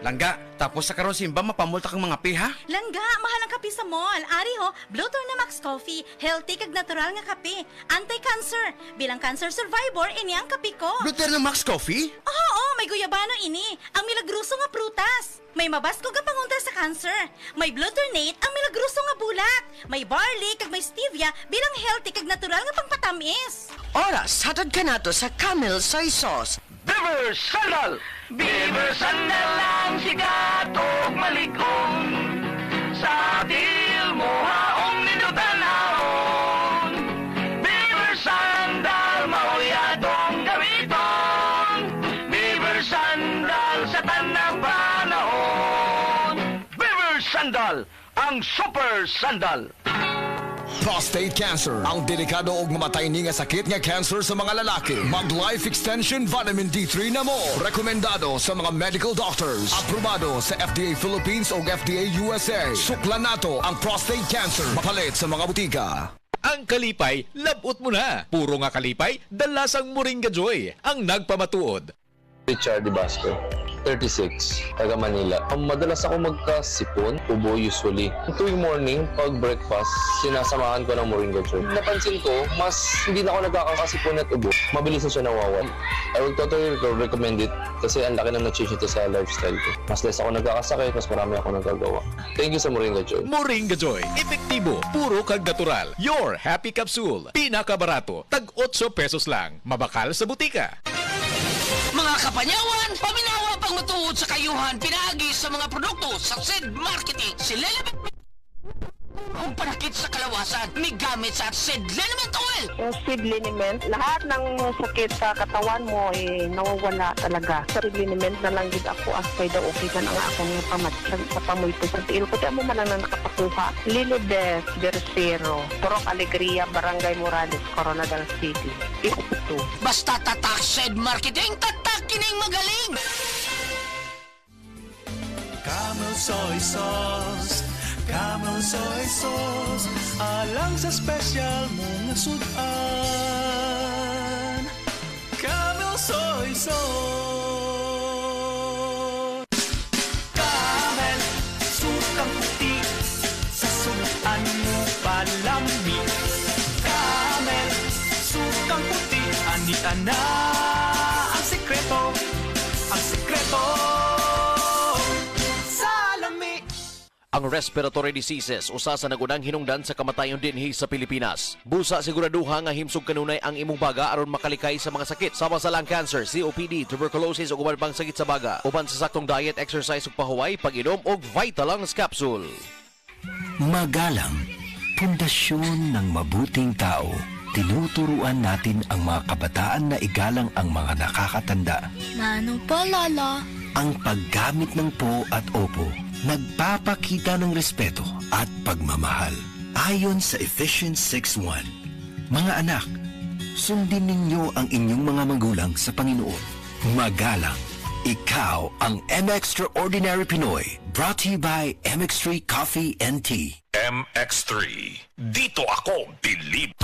Langga, tapos sa karon simba mapamulta kang mga piha? Langga, mahal ang kape sa mall. Ari ho, Blue Max Coffee. Healthy kag natural nga kape. Anti-cancer. Bilang cancer survivor, ini ang kape ko. Luther na Max Coffee? Oo, may guyabano ini. Ang milagruso nga prutas. May mabasko nga pangunta sa cancer. May Blueternate, ang milagruso nga bulat. May barley kag may stevia bilang healthy kag natural nga pangpatamis. Oras, hatod ka nato sa Camel Soy Sauce. Beaver Sandal! Beaver Sandal ang sigat o malikon. Sa til mo haong ninutanahon. Beaver Sandal, mauyadong gamiton. Beaver Sandal sa tanang panahon. Beaver Sandal, ang super sandal. Prostate cancer, ang delikado ug mamatay ni nga sakit nga cancer sa mga lalaki. Mag Life Extension Vitamin D3 na mo. Rekomendado sa mga medical doctors. Aprobado sa FDA Philippines ug FDA USA. Suklan nato ang prostate cancer. Mapalit sa mga butika. Ang kalipay, labot mo na. Puro nga kalipay, dalasang Moringa Joy, ang nagpamatuod. Richard Basco, 36, taga Manila. Madalas ako magkasipon, ubo usually. Tuwing morning, pag breakfast, sinasamahan ko ng Moringa Joy. Napansin ko, mas hindi na ako nagkakasipon at ubo. Mabilis na siya nawawala. I will totally recommend it kasi ang laki na na-change ito sa lifestyle ko. Mas less ako nagkakasakit, mas marami ako nagagawa. Thank you sa Moringa Joy. Moringa Joy, epektibo, puro kag natural. Your Happy Capsule, pinakabarato, tag 8 pesos lang. Mabakal sa butika. Mga kapanyawan, paminawa pang matuod sa kayuhan, pinaagi sa mga produkto sa SED Marketing. Si Lelebet ang panakit sa kalawasan, may gamit sa SED Liniment Oil. Yung seed liniment, lahat ng sakit sa katawan mo nawawala talaga. Sa seed liniment na lang din ako kay daw okay ka na nga ako ng pamatsag sa pamoy po sa tiil ko. Tiyan mo man lang na nakapakuha. Lilibes, Bersero, Purok Alegria, Barangay Morales, Coronadal City. Ito. Basta tatak SED Marketing, tatak kining magaling. Camel Soy Sauce, Camel Soy Sauce, alang sa special mong sudan. Camel Soy Sauce. Camel, sukang puti, sa sudan mo palami. Camel, sukang puti, anita na ang sekreto, ang sekreto. Ang respiratory diseases usa sa nagunang hinungdan sa kamatayon dinhi sa Pilipinas. Busa siguraduha nga himsog kanunay ang imong baga aron makalikay sa mga sakit sama sa lung cancer, COPD, tuberculosis ug uban pang sakit sa baga. Uban sa saktong diet, exercise ug pahuway, pag-inom og Vitalungs capsule. Magalang, pundasyon ng mabuting tao. Tinuturuan natin ang mga kabataan na igalang ang mga nakakatanda. Mano pa, Lala? Ang paggamit ng po at opo, nagpapakita ng respeto at pagmamahal. Ayon sa Ephesians 6:1, mga anak, sundin ninyo ang inyong mga magulang sa Panginoon. Magalang, ikaw ang M-Extraordinary Pinoy. Brought to you by MX3 Coffee and Tea. MX3, dito ako, believe.